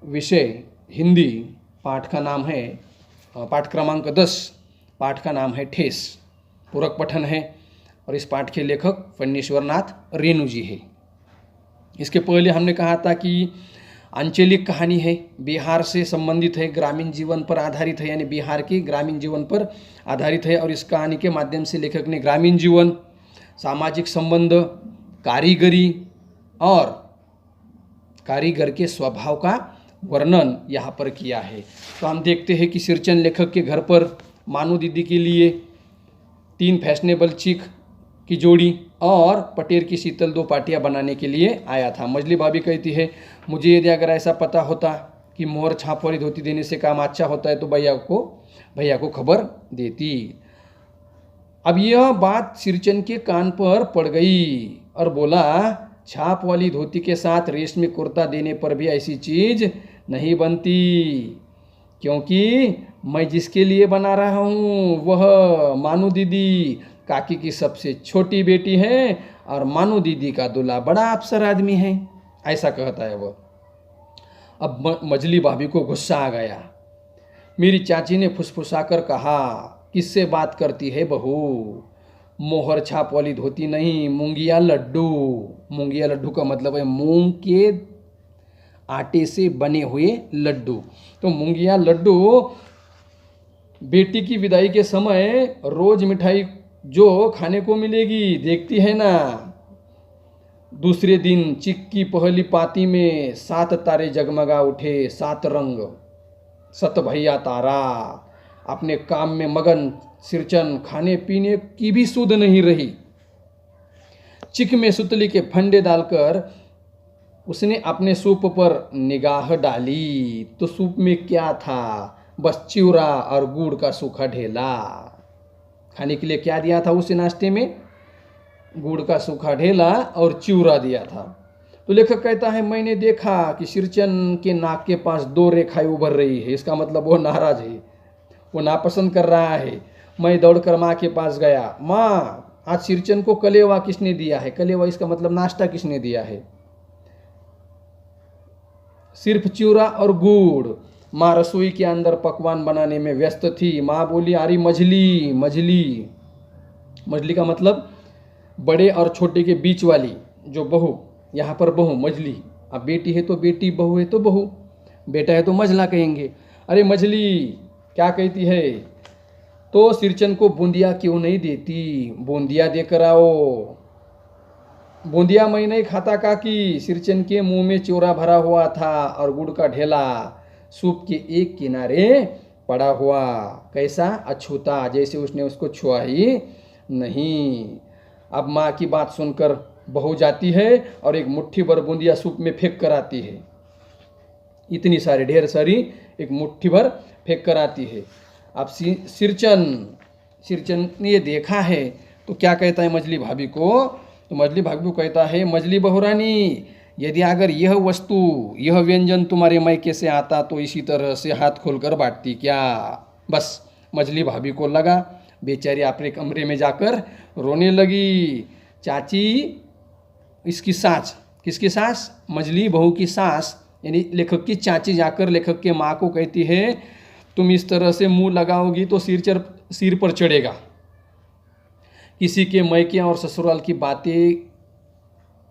विषय हिंदी, पाठ का नाम है पाठ क्रमांक 10, पाठ का नाम है ठेस। पूरक पठन है और इस पाठ के लेखक फणीश्वर नाथ रेणु जी है। इसके पहले हमने कहा था कि आंचलिक कहानी है, बिहार से संबंधित है, ग्रामीण जीवन पर आधारित है, यानी बिहार के ग्रामीण जीवन पर आधारित है। और इस कहानी के माध्यम से लेखक ने ग्रामीण जीवन, सामाजिक संबंध, कारीगरी और कारीगर के स्वभाव का वर्णन यहाँ पर किया है। तो हम देखते हैं कि सिरचन लेखक के घर पर मानू दीदी के लिए 3 फैशनेबल चिक की जोड़ी और पटेर की शीतल 2 पाटियाँ बनाने के लिए आया था। मजली भाभी कहती है, मुझे यदि अगर ऐसा पता होता कि मोहर छाप वाली धोती देने से काम अच्छा होता है तो भैया को खबर देती। अब यह बात सिरचन के कान पर पड़ गई और बोला, छाप वाली धोती के साथ रेशमी कुर्ता देने पर भी ऐसी चीज नहीं बनती, क्योंकि मैं जिसके लिए बना रहा हूँ वह मानू दीदी काकी की सबसे छोटी बेटी है और मानू दीदी का दूल्हा बड़ा अफसर आदमी है, ऐसा कहता है वह। अब मजली भाभी को गुस्सा आ गया। मेरी चाची ने फुसफुसाकर कहा, किससे बात करती है बहू? मोहर छाप वाली धोती नहीं, मूंगिया लड्डू। मूंगिया लड्डू का मतलब है मूंग के आटे से बने हुए लड्डू। तो मूंगिया लड्डू बेटी की विदाई के समय रोज मिठाई जो खाने को मिलेगी, देखती है ना। दूसरे दिन चिक की पहली पाती में 7 तारे जगमगा उठे, 7 रंग, 7 भैया तारा। अपने काम में मगन सिरचन खाने पीने की भी सुध नहीं रही। चिक में सुतली के फंडे डालकर उसने अपने सूप पर निगाह डाली तो सूप में क्या था? बस चिवड़ा और गुड़ का सूखा ढेला। खाने के लिए क्या दिया था उसे नाश्ते में? गुड़ का सूखा ढेला और चिवड़ा दिया था। तो लेखक कहता है, मैंने देखा कि सिरचन के नाक के पास 2 रेखाएं उभर रही है। इसका मतलब वो नाराज है, वो नापसंद कर रहा है। मैं दौड़कर माँ के पास गया, माँ आज सिरचन को कलेवा किसने दिया है? कलेवा इसका मतलब नाश्ता किसने दिया है? सिर्फ चिवड़ा और गुड़। माँ रसोई के अंदर पकवान बनाने में व्यस्त थी। माँ बोली, अरे मझली। मझली मझली का मतलब बड़े और छोटे के बीच वाली जो बहू, यहाँ पर बहू मझली। अब बेटी है तो बेटी, बहू है तो बहू, बेटा है तो मझला कहेंगे। अरे मझली क्या कहती है? तो सिरचन को बूंदिया क्यों नहीं देती? बूंदिया देकर आओ। बूंदिया मैं नहीं खाता काकी। सिरचन के मुंह में चिवड़ा भरा हुआ था और गुड़ का ढेला सूप के एक किनारे पड़ा हुआ। कैसा? अछूता, जैसे उसने उसको छुआ ही नहीं। अब माँ की बात सुनकर बहू जाती है और एक मुट्ठी भर बूंदिया सूप में फेंक कर आती है। इतनी सारी, ढेर सारी, एक मुट्ठी भर फेंक कर आती है। अब सिरचन ने ये देखा है तो क्या कहता है मजली भाभी को? तो मजली भाभी को कहता है, मजली बहुरानी, यदि अगर यह वस्तु, यह व्यंजन तुम्हारे मायके से आता तो इसी तरह से हाथ खोलकर बांटती क्या? बस मजली भाभी को लगा, बेचारी अपने कमरे में जाकर रोने लगी। चाची, इसकी सास, किसकी सास? मजली बहू की सास, यानी लेखक की चाची जाकर लेखक के माँ को कहती है, तुम इस तरह से मुंह लगाओगी तो सिर पर चढ़ेगा। किसी के मायके और ससुराल की बातें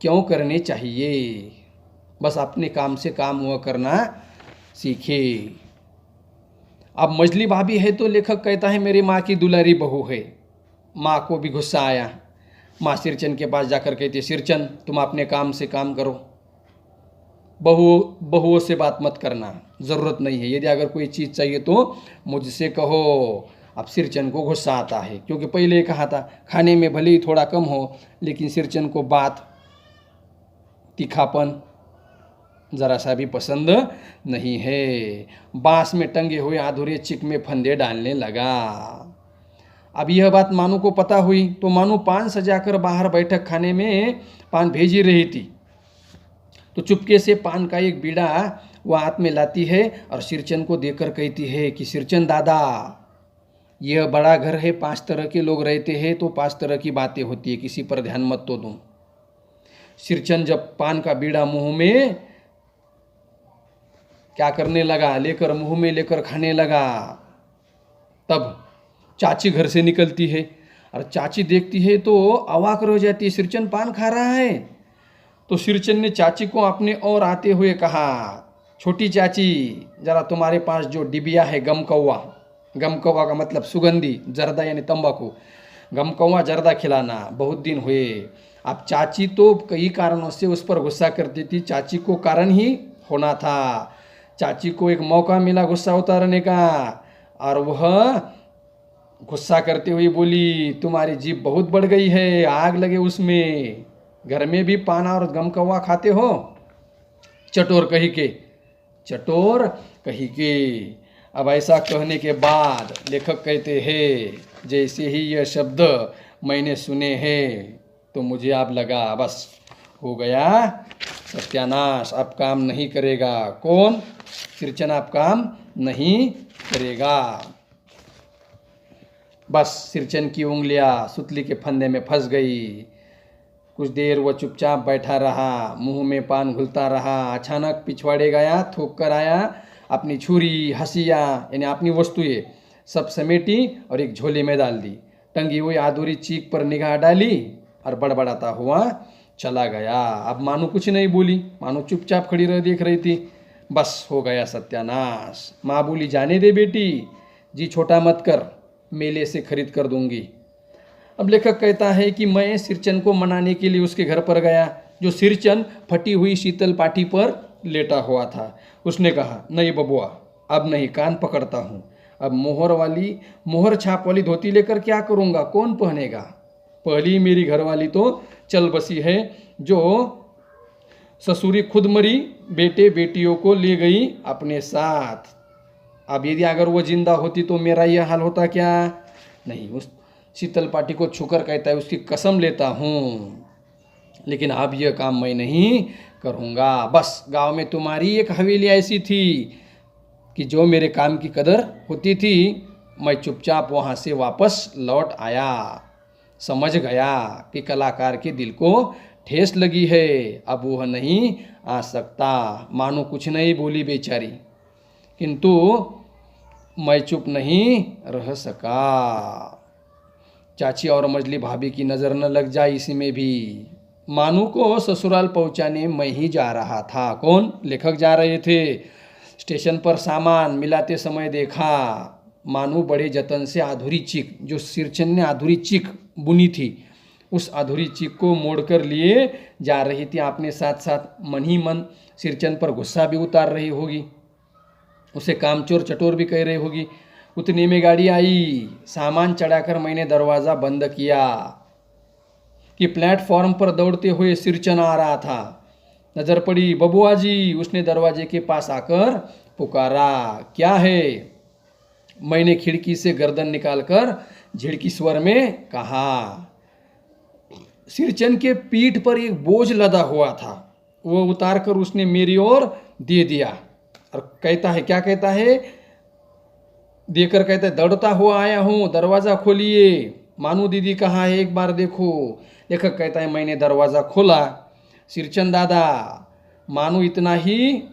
क्यों करने चाहिए? बस अपने काम से काम हुआ करना सीखे। अब मजली भाभी है तो लेखक कहता है, मेरी माँ की दुलारी बहू है। माँ को भी गुस्सा आया। माँ सिरचन के पास जाकर कहती, सिरचन तुम अपने काम से काम करो, बहुओं से बात मत करना, ज़रूरत नहीं है। यदि अगर कोई चीज़ चाहिए तो मुझसे कहो। अब सिरचन को गुस्सा आता है, क्योंकि पहले कहा था खाने में भले ही थोड़ा कम हो, लेकिन सिरचन को बात, तीखापन ज़रा सा भी पसंद नहीं है। बांस में टंगे हुए अधूरे चिक में फंदे डालने लगा। अब यह बात मानू को पता हुई तो मानू पान सजाकर बाहर बैठक खाने में पान भेजी रही थी। तो चुपके से पान का एक बीड़ा वह हाथ में लाती है और सिरचन को देकर कहती है कि सिरचन दादा, यह बड़ा घर है, 5 तरह के लोग रहते हैं तो 5 तरह की बातें होती है, किसी पर ध्यान मत तो दूँ। सिरचन जब पान का बीड़ा मुंह में क्या करने लगा, लेकर मुंह में लेकर खाने लगा। तब चाची घर से निकलती है और चाची देखती है तो अवाक रह जाती है, सिरचन पान खा रहा है। तो सिरचन ने चाची को अपने और आते हुए कहा, छोटी चाची, जरा तुम्हारे पास जो डिबिया है गम कौवा का मतलब सुगंधी जर्दा यानी तंबाकू, गम कौवा जर्दा खिलाना, बहुत दिन हुए। अब चाची तो कई कारणों से उस पर गुस्सा करती थी, चाची को कारण ही होना था। चाची को एक मौका मिला गुस्सा उतारने का और वह गुस्सा करते हुए बोली, तुम्हारी जीभ बहुत बढ़ गई है, आग लगे उसमें, घर में भी पाना और गम कौवा खाते हो। चटोर कही के। अब ऐसा कहने के बाद लेखक कहते हैं, जैसे ही यह शब्द मैंने सुने हैं तो मुझे अब लगा बस हो गया सत्यानाश, अब काम नहीं करेगा। कौन? सिरचन अब काम नहीं करेगा। बस सिरचन की उंगलियां सुतली के फंदे में फंस गई। कुछ देर वह चुपचाप बैठा रहा, मुंह में पान घुलता रहा। अचानक पिछवाड़े गया, थूक कर आया, अपनी छुरी, हंसिया यानी अपनी वस्तुएं सब समेटी और एक झोले में डाल दी। टंगी हुई अधूरी चीख पर निगाह डाली और बड़बड़ाता हुआ चला गया। अब मानू कुछ नहीं बोली, मानू चुपचाप खड़ी रह देख रही थी। बस हो गया सत्यानाश। माँ बोली, जाने दे बेटी, जी छोटा मत कर, मेले से खरीद कर दूंगी। अब लेखक कहता है कि मैं सिरचन को मनाने के लिए उसके घर पर गया, जो सिरचन फटी हुई शीतल पाटी पर लेटा हुआ था। उसने कहा, नहीं बबुआ, अब नहीं, कान पकड़ता हूँ। अब मोहर छाप वाली धोती लेकर क्या करूँगा, कौन पहनेगा? पहली मेरी घरवाली तो चल बसी है, जो ससुरी खुद मरी, बेटे बेटियों को ले गई अपने साथ। अब यदि अगर वो जिंदा होती तो मेरा यह हाल होता क्या? नहीं, उस शीतल पाटी को छूकर कहता है, उसकी कसम लेता हूँ, लेकिन अब यह काम मैं नहीं करूँगा। बस गांव में तुम्हारी एक हवेली ऐसी थी कि जो मेरे काम की कदर होती थी, मैं चुपचाप वहाँ से वापस लौट आया। समझ गया कि कलाकार के दिल को ठेस लगी है, अब वह नहीं आ सकता। मानो कुछ नहीं बोली बेचारी, किंतु मैं चुप नहीं रह सका। चाची और मजली भाभी की नज़र न लग जाए इसी में भी। मानू को ससुराल पहुंचाने मैं ही जा रहा था। कौन? लेखक जा रहे थे। स्टेशन पर सामान मिलाते समय देखा, मानू बड़े जतन से अधूरी चीख, जो सिरचन ने अधूरी चीख बुनी थी, उस अधूरी चीख को मोड़कर लिए जा रही थी। अपने साथ साथ मन ही मन सिरचन पर गुस्सा भी उतार रही होगी, उसे कामचोर चटोर भी कह रही होगी। उतने में गाड़ी आई, सामान चढ़ाकर मैंने दरवाज़ा बंद किया कि प्लेटफॉर्म पर दौड़ते हुए सिरचन आ रहा था। नज़र पड़ी, बबुआ जी। उसने दरवाजे के पास आकर पुकारा, क्या है? मैंने खिड़की से गर्दन निकालकर झिड़की स्वर में कहा। सिरचन के पीठ पर एक बोझ लदा हुआ था, वो उतार कर उसने मेरी ओर दे दिया और कहता है, क्या कहता है? देकर कहता है, दौड़ता हुआ आया हूँ, दरवाज़ा खोलिए। मानू दीदी कहाँ है, एक बार देखो। लेखक कहता है, मैंने दरवाज़ा खोला। सिरचन दादा, मानू इतना ही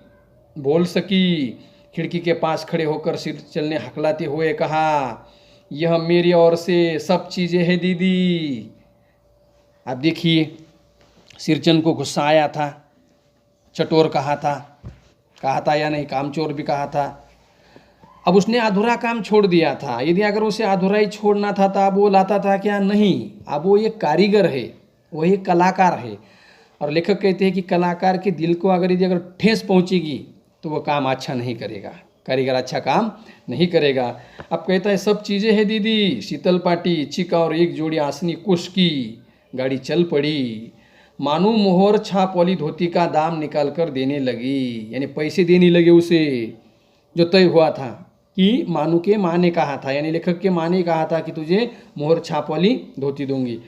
बोल सकी। खिड़की के पास खड़े होकर सिरचन ने हकलाते हुए कहा, यह मेरी ओर से सब चीज़ें हैं दीदी। आप देखिए, सिरचन को गुस्सा आया था, चटोर कहा था या नहीं, कामचोर भी कहा था। अब उसने अधूरा काम छोड़ दिया था। यदि अगर उसे अधूरा ही छोड़ना था तो अब वो लाता था क्या? नहीं, अब वो एक कारीगर है, वो एक कलाकार है। और लेखक कहते हैं कि कलाकार के दिल को यदि अगर ठेस पहुंचेगी तो वो काम अच्छा नहीं करेगा, कारीगर अच्छा काम नहीं करेगा। अब कहता है, सब चीज़ें हैं दीदी, शीतल पाटी, चिका और एक जोड़ी आसनी कुश की। गाड़ी चल पड़ी। मानू मोहर छाप वाली धोती का दाम निकाल कर देने लगी, यानी पैसे देने लगे उसे, जो तय हुआ था कि मानू के माँ ने कहा था, यानी लेखक के माँ ने कहा था कि तुझे मोहर छाप वाली धोती दूंगी।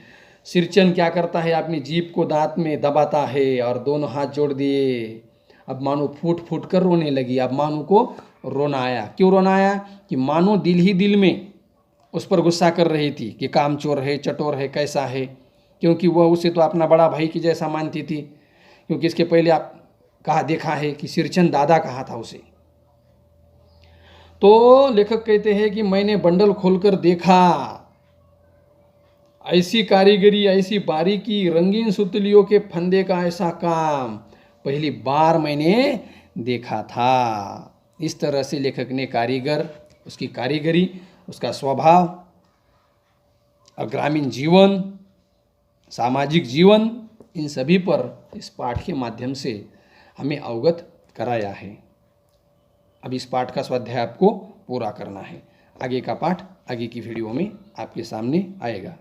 सिरचन क्या करता है, अपनी जीभ को दांत में दबाता है और दोनों हाथ जोड़ दिए। अब मानू फूट फूट कर रोने लगी। अब मानू को रोना आया। क्यों रोना आया? कि मानू दिल ही दिल में उस पर गुस्सा कर रही थी कि कामचोर है, चटोर है, कैसा है, क्योंकि वह उसे तो अपना बड़ा भाई की जैसा मानती थी। क्योंकि इसके पहले आप देखा है कि सिरचन दादा कहा था उसे, तो लेखक कहते हैं कि मैंने बंडल खोलकर देखा, ऐसी कारीगरी, ऐसी बारीकी, रंगीन सुतलियों के फंदे का ऐसा काम पहली बार मैंने देखा था। इस तरह से लेखक ने कारीगर, उसकी कारीगरी, उसका स्वभाव और ग्रामीण जीवन, सामाजिक जीवन, इन सभी पर इस पाठ के माध्यम से हमें अवगत कराया है। अब इस पाठ का स्वाध्याय आपको पूरा करना है। आगे का पाठ आगे की वीडियो में आपके सामने आएगा।